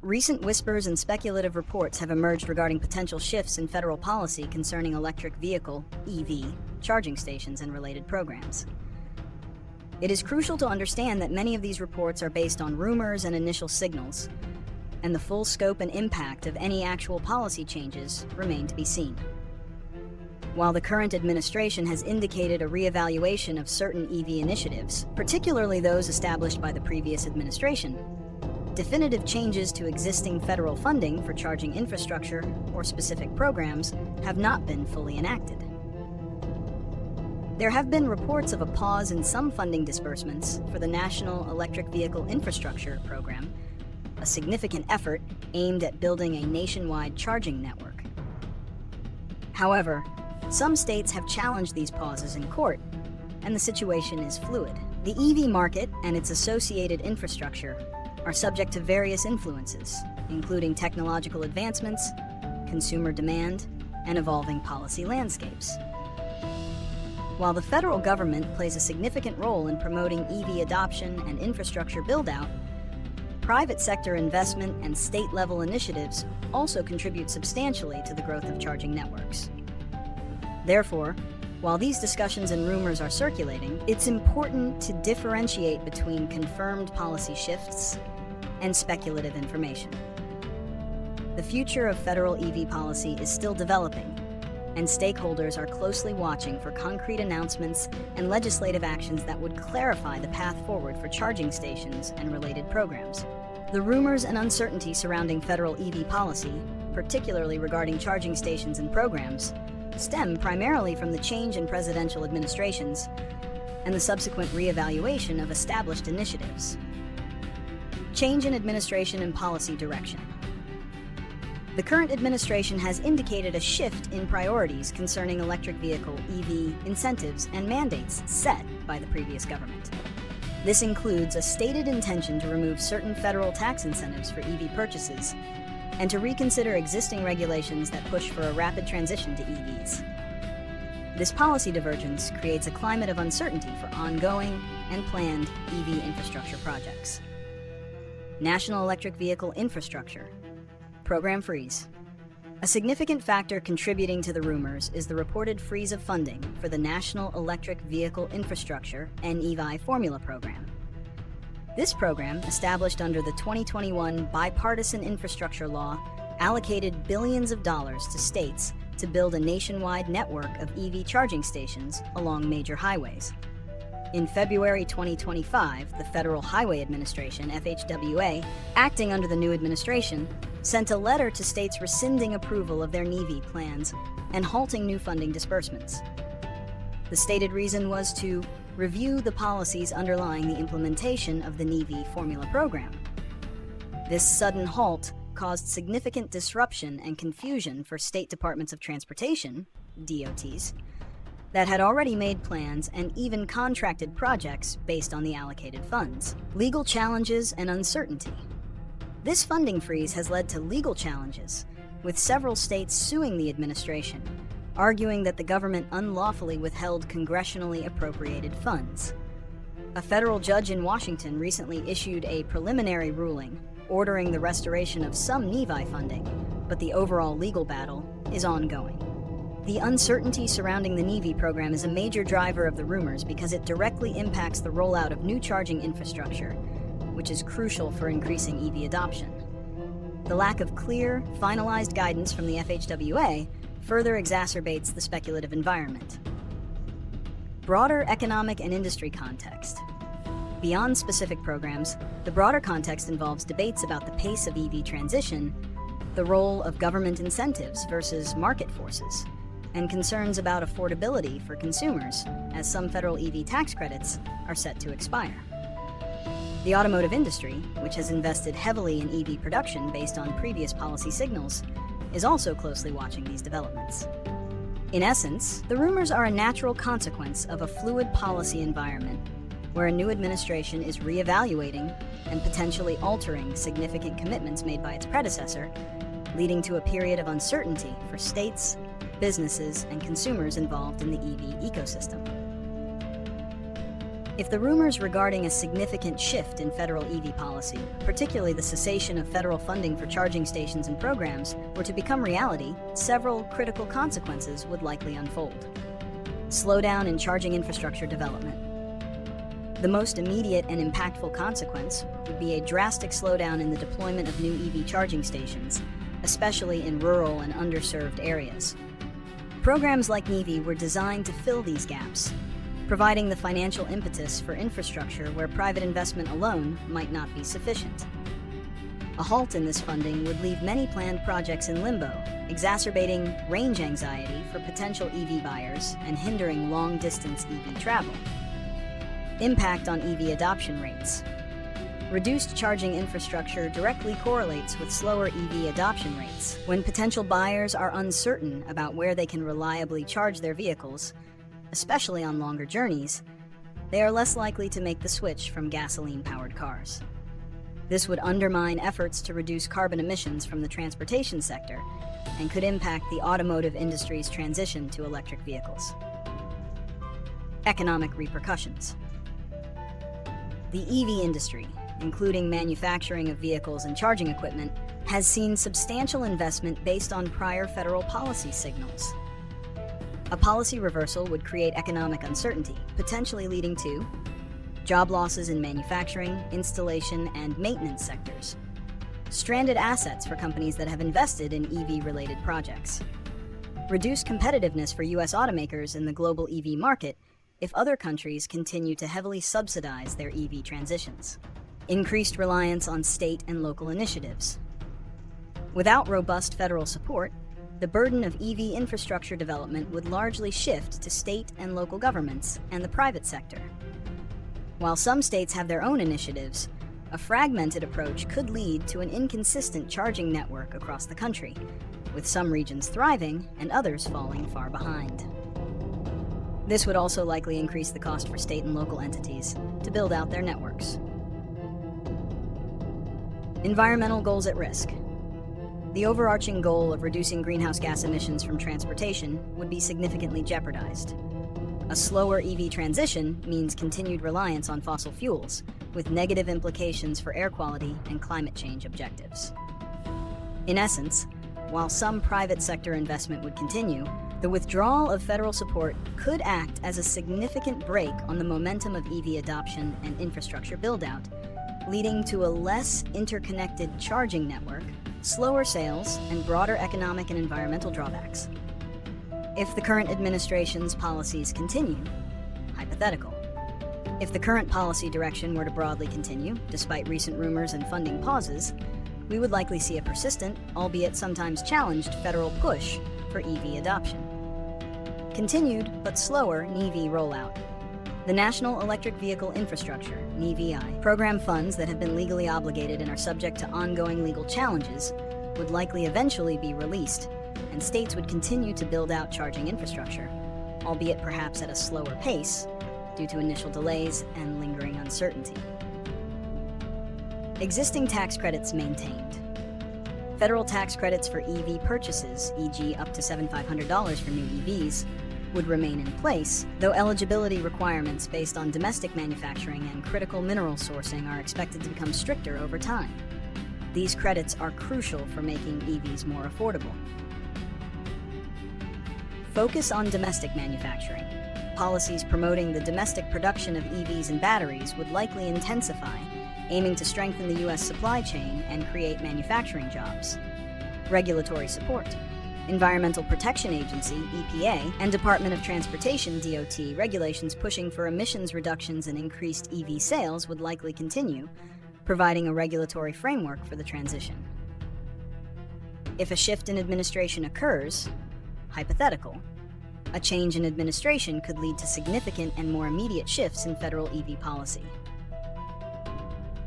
Recent whispers and speculative reports have emerged regarding potential shifts in federal policy concerning electric vehicle (EV) charging stations and related programs. It is crucial to understand that many of these reports are based on rumors and initial signals, and the full scope and impact of any actual policy changes remain to be seen. While the current administration has indicated a reevaluation of certain EV initiatives, particularly those established by the previous administration, definitive changes to existing federal funding for charging infrastructure or specific programs have not been fully enacted. There have been reports of a pause in some funding disbursements for the National Electric Vehicle Infrastructure Program, a significant effort aimed at building a nationwide charging network. However, some states have challenged these pauses in court, and the situation is fluid. The EV market and its associated infrastructure are subject to various influences, including technological advancements, consumer demand, and evolving policy landscapes. While the federal government plays a significant role in promoting EV adoption and infrastructure build-out, private sector investment and state-level initiatives also contribute substantially to the growth of charging networks. Therefore, while these discussions and rumors are circulating, it's important to differentiate between confirmed policy shifts and speculative information. The future of federal EV policy is still developing, and stakeholders are closely watching for concrete announcements and legislative actions that would clarify the path forward for charging stations and related programs. The rumors and uncertainty surrounding federal EV policy, particularly regarding charging stations and programs, stem primarily from the change in presidential administrations and the subsequent reevaluation of established initiatives. Change in administration and policy direction. The current administration has indicated a shift in priorities concerning electric vehicle (EV) incentives and mandates set by the previous government. This includes a stated intention to remove certain federal tax incentives for EV purchases and to reconsider existing regulations that push for a rapid transition to EVs. This policy divergence creates a climate of uncertainty for ongoing and planned EV infrastructure projects. National Electric Vehicle Infrastructure Program freeze. A significant factor contributing to the rumors is the reported freeze of funding for the National Electric Vehicle Infrastructure (NEVI) formula program. This program, established under the 2021 Bipartisan Infrastructure Law, allocated billions of dollars to states to build a nationwide network of EV charging stations along major highways. In February 2025, the Federal Highway Administration, FHWA, acting under the new administration, sent a letter to states rescinding approval of their NEVI plans and halting new funding disbursements. The stated reason was to review the policies underlying the implementation of the NEVI formula program. This sudden halt caused significant disruption and confusion for state departments of transportation, DOTs, that had already made plans and even contracted projects based on the allocated funds. Legal challenges and uncertainty. This funding freeze has led to legal challenges, with several states suing the administration, arguing that the government unlawfully withheld congressionally appropriated funds. A federal judge in Washington recently issued a preliminary ruling ordering the restoration of some NEVI funding, but the overall legal battle is ongoing. The uncertainty surrounding the NEVI program is a major driver of the rumors because it directly impacts the rollout of new charging infrastructure, which is crucial for increasing EV adoption. The lack of clear, finalized guidance from the FHWA further exacerbates the speculative environment. Broader economic and industry context. Beyond specific programs, the broader context involves debates about the pace of EV transition, the role of government incentives versus market forces, and concerns about affordability for consumers, as some federal EV tax credits are set to expire. The automotive industry, which has invested heavily in EV production based on previous policy signals, is also closely watching these developments. In essence, the rumors are a natural consequence of a fluid policy environment where a new administration is reevaluating and potentially altering significant commitments made by its predecessor, leading to a period of uncertainty for states, businesses, and consumers involved in the EV ecosystem. If the rumors regarding a significant shift in federal EV policy, particularly the cessation of federal funding for charging stations and programs, were to become reality, several critical consequences would likely unfold. Slowdown in charging infrastructure development. The most immediate and impactful consequence would be a drastic slowdown in the deployment of new EV charging stations, especially in rural and underserved areas. Programs like NEVI were designed to fill these gaps, providing the financial impetus for infrastructure where private investment alone might not be sufficient. A halt in this funding would leave many planned projects in limbo, exacerbating range anxiety for potential EV buyers and hindering long-distance EV travel. Impact on EV adoption rates. Reduced charging infrastructure directly correlates with slower EV adoption rates. When potential buyers are uncertain about where they can reliably charge their vehicles, especially on longer journeys, they are less likely to make the switch from gasoline-powered cars. This would undermine efforts to reduce carbon emissions from the transportation sector and could impact the automotive industry's transition to electric vehicles. Economic repercussions. The EV industry, including manufacturing of vehicles and charging equipment, has seen substantial investment based on prior federal policy signals. A policy reversal would create economic uncertainty, potentially leading to job losses in manufacturing, installation, and maintenance sectors, stranded assets for companies that have invested in EV-related projects, reduced competitiveness for U.S. automakers in the global EV market if other countries continue to heavily subsidize their EV transitions, increased reliance on state and local initiatives. Without robust federal support, the burden of EV infrastructure development would largely shift to state and local governments and the private sector. While some states have their own initiatives, a fragmented approach could lead to an inconsistent charging network across the country, with some regions thriving and others falling far behind. This would also likely increase the cost for state and local entities to build out their networks. Environmental goals at risk. The overarching goal of reducing greenhouse gas emissions from transportation would be significantly jeopardized. A slower EV transition means continued reliance on fossil fuels, with negative implications for air quality and climate change objectives. In essence, while some private sector investment would continue, the withdrawal of federal support could act as a significant brake on the momentum of EV adoption and infrastructure build-out, leading to a less interconnected charging network, slower sales, and broader economic and environmental drawbacks. If the current administration's policies continue, hypothetical. If the current policy direction were to broadly continue, despite recent rumors and funding pauses, we would likely see a persistent, albeit sometimes challenged, federal push for EV adoption. Continued, but slower, NEVI rollout. The National Electric Vehicle Infrastructure, NEVI, program funds that have been legally obligated and are subject to ongoing legal challenges would likely eventually be released, and states would continue to build out charging infrastructure, albeit perhaps at a slower pace due to initial delays and lingering uncertainty. Existing tax credits maintained. Federal tax credits for EV purchases, e.g. up to $7,500 for new EVs, would remain in place, though eligibility requirements based on domestic manufacturing and critical mineral sourcing are expected to become stricter over time. These credits are crucial for making EVs more affordable. Focus on domestic manufacturing. Policies promoting the domestic production of EVs and batteries would likely intensify, aiming to strengthen the U.S. supply chain and create manufacturing jobs. Regulatory support. Environmental Protection Agency, EPA, and Department of Transportation, DOT, regulations pushing for emissions reductions and increased EV sales would likely continue, providing a regulatory framework for the transition. If a shift in administration occurs, hypothetical, a change in administration could lead to significant and more immediate shifts in federal EV policy.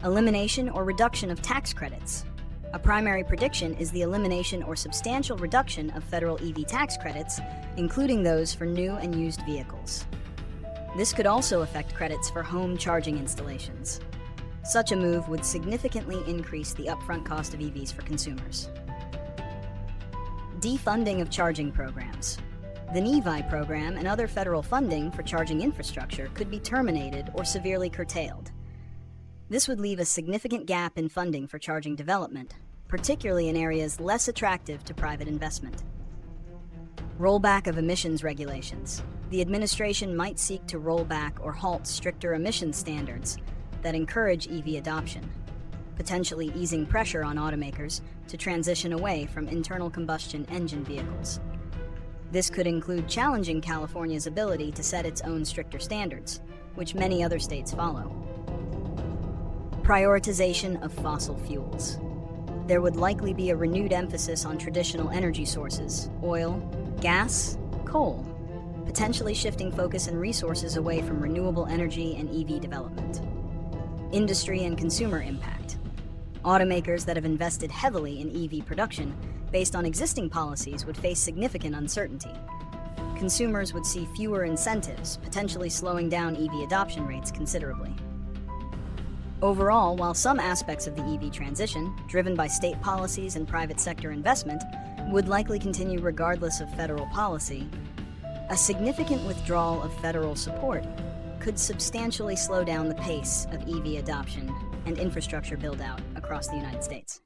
Elimination or reduction of tax credits. A primary prediction is the elimination or substantial reduction of federal EV tax credits, including those for new and used vehicles. This could also affect credits for home charging installations. Such a move would significantly increase the upfront cost of EVs for consumers. Defunding of charging programs. The NEVI program and other federal funding for charging infrastructure could be terminated or severely curtailed. This would leave a significant gap in funding for charging development, particularly in areas less attractive to private investment. Rollback of emissions regulations. The administration might seek to roll back or halt stricter emissions standards that encourage EV adoption, potentially easing pressure on automakers to transition away from internal combustion engine vehicles. This could include challenging California's ability to set its own stricter standards, which many other states follow. Prioritization of fossil fuels. There would likely be a renewed emphasis on traditional energy sources, oil, gas, coal, potentially shifting focus and resources away from renewable energy and EV development. Industry and consumer impact. Automakers that have invested heavily in EV production based on existing policies would face significant uncertainty. Consumers would see fewer incentives, potentially slowing down EV adoption rates considerably. Overall, while some aspects of the EV transition, driven by state policies and private sector investment, would likely continue regardless of federal policy, a significant withdrawal of federal support could substantially slow down the pace of EV adoption and infrastructure build-out across the United States.